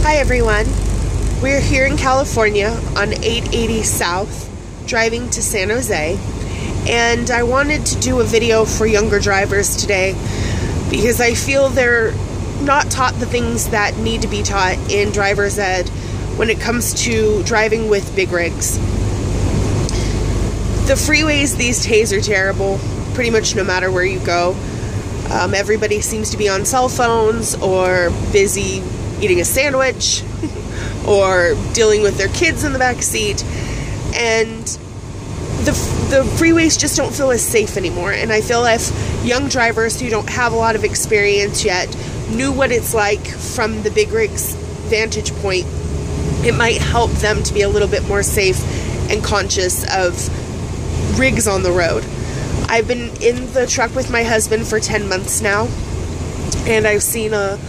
Hi everyone, we're here in California on 880 South, driving to San Jose, and I wanted to do a video for younger drivers today because I feel they're not taught the things that need to be taught in driver's ed when it comes to driving with big rigs. The freeways these days are terrible, pretty much no matter where you go. Everybody seems to be on cell phones or busy eating a sandwich or dealing with their kids in the back seat, and the freeways just don't feel as safe anymore. And I feel if young drivers who don't have a lot of experience yet knew what it's like from the big rigs vantage point, it might help them to be a little bit more safe and conscious of rigs on the road. I've been in the truck with my husband for 10 months now, and I've seen a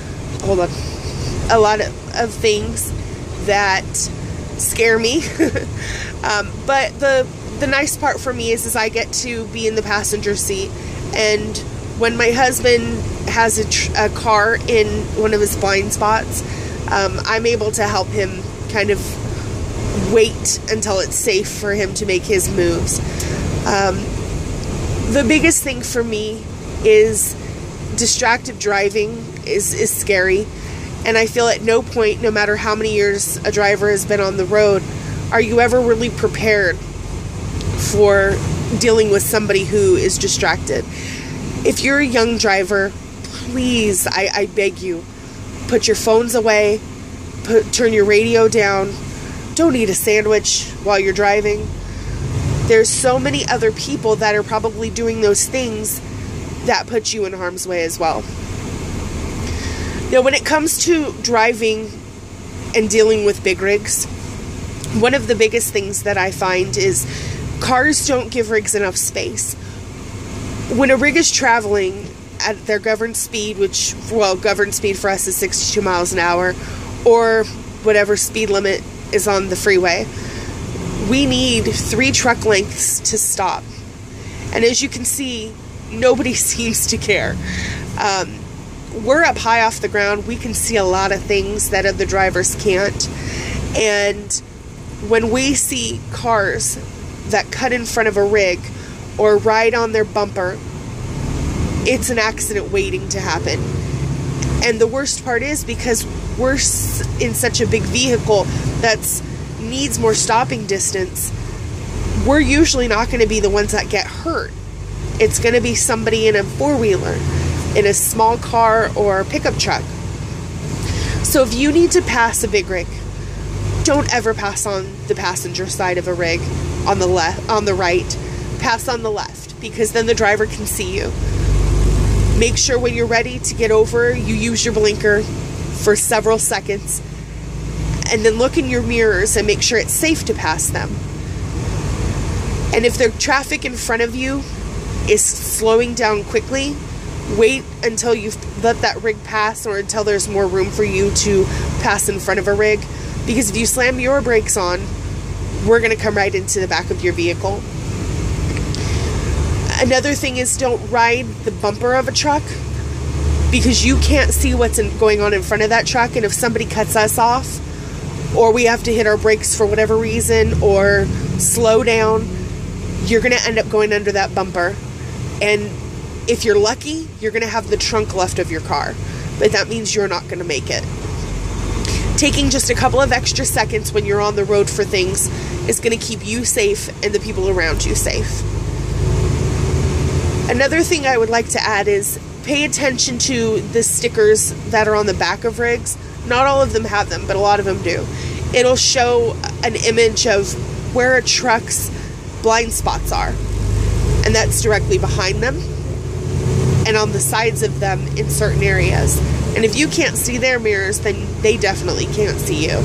lot of things that scare me. But the nice part for me is I get to be in the passenger seat, and when my husband has a car in one of his blind spots, I'm able to help him kind of wait until it's safe for him to make his moves. The biggest thing for me is distracted driving is scary, and I feel at no point, no matter how many years a driver has been on the road, are you ever really prepared for dealing with somebody who is distracted. If you're a young driver, please, I beg you, put your phones away, turn your radio down, don't eat a sandwich while you're driving. There's so many other people that are probably doing those things that put you in harm's way as well. Now, when it comes to driving and dealing with big rigs, one of the biggest things that I find is cars don't give rigs enough space. When a rig is traveling at their governed speed, which, well, governed speed for us is 62 miles an hour, or whatever speed limit is on the freeway, we need 3 truck lengths to stop. And as you can see, nobody seems to care. We're up high off the ground. We can see a lot of things that other drivers can't. And when we see cars that cut in front of a rig or ride on their bumper, it's an accident waiting to happen. And the worst part is, because we're in such a big vehicle that's needs more stopping distance, we're usually not going to be the ones that get hurt. It's going to be somebody in a four-wheeler, in a small car or pickup truck. So if you need to pass a big rig, don't ever pass on the passenger side of a rig on the right. Pass on the left, because then the driver can see you. Make sure when you're ready to get over, you use your blinker for several seconds, and then look in your mirrors and make sure it's safe to pass them. And if the traffic in front of you is slowing down quickly, wait until you've let that rig pass, or until there's more room for you to pass in front of a rig. Because if you slam your brakes on, we're going to come right into the back of your vehicle. Another thing is, don't ride the bumper of a truck, because you can't see what's going on in front of that truck. And if somebody cuts us off, or we have to hit our brakes for whatever reason, or slow down, you're going to end up going under that bumper. And if you're lucky, you're going to have the trunk left of your car. But that means you're not going to make it. Taking just a couple of extra seconds when you're on the road for things is going to keep you safe and the people around you safe. Another thing I would like to add is pay attention to the stickers that are on the back of rigs. Not all of them have them, but a lot of them do. It'll show an image of where a truck's blind spots are, and that's directly behind them and on the sides of them in certain areas. And if you can't see their mirrors, then they definitely can't see you.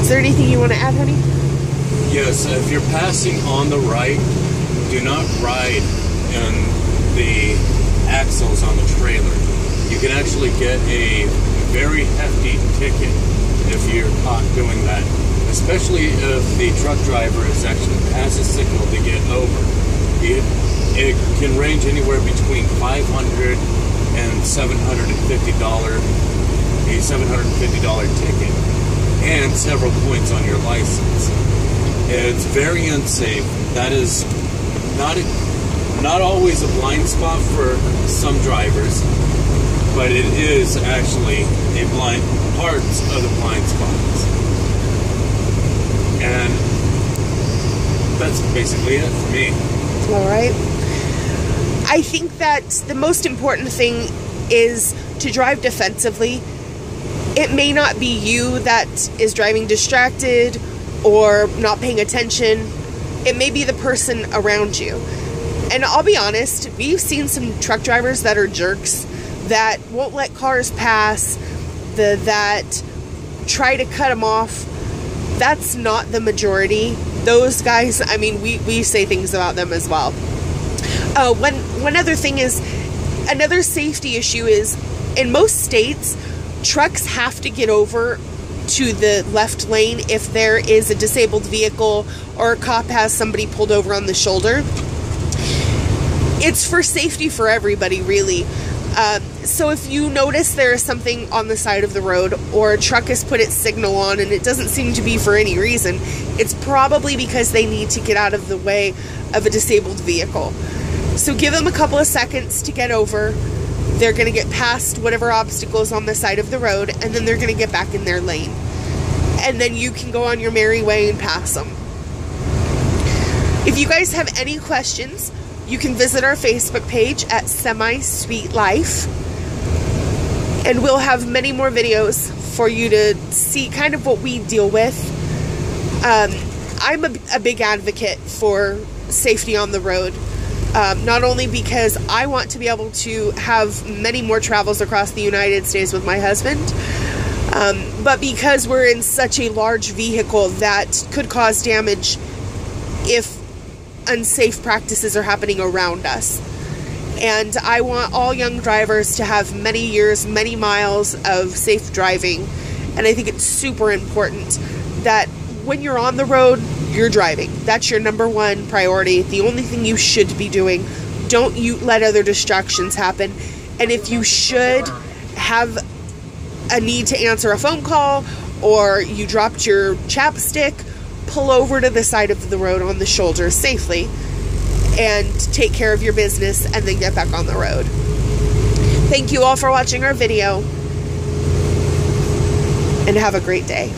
Is there anything you want to add, honey? Yes, if you're passing on the right, do not ride in the axles on the trailer. You can actually get a very hefty ticket if you're caught doing that, especially if the truck driver has a signal to get over. It can range anywhere between $500 and $750 a $750 ticket and several points on your license. It's very unsafe. That is not always a blind spot for some drivers, but it is actually a parts of the blind spots. And that's basically it for me. All right. I think that the most important thing is to drive defensively. It may not be you that is driving distracted or not paying attention. It may be the person around you. And I'll be honest, we've seen some truck drivers that are jerks, that won't let cars pass, that try to cut them off. That's not the majority. Those guys, I mean, we say things about them as well. One other thing is, another safety issue is, in most states, trucks have to get over to the left lane if there is a disabled vehicle or a cop has somebody pulled over on the shoulder. It's for safety for everybody, really. So if you notice there is something on the side of the road, or a truck has put its signal on and it doesn't seem to be for any reason, it's probably because they need to get out of the way of a disabled vehicle. So give them a couple of seconds to get over. They're going to get past whatever obstacles on the side of the road, and then they're going to get back in their lane. And then you can go on your merry way and pass them. If you guys have any questions, you can visit our Facebook page at Semi Sweet Life. And we'll have many more videos for you to see kind of what we deal with. I'm a big advocate for safety on the road. Not only because I want to be able to have many more travels across the United States with my husband, but because we're in such a large vehicle that could cause damage if unsafe practices are happening around us. And I want all young drivers to have many years, many miles of safe driving. And I think it's super important that when you're on the road, you're driving. That's your number one priority. The only thing you should be doing. Don't you let other distractions happen. And if you should have a need to answer a phone call, or you dropped your chapstick, pull over to the side of the road on the shoulder safely and take care of your business, and then get back on the road. Thank you all for watching our video, and have a great day.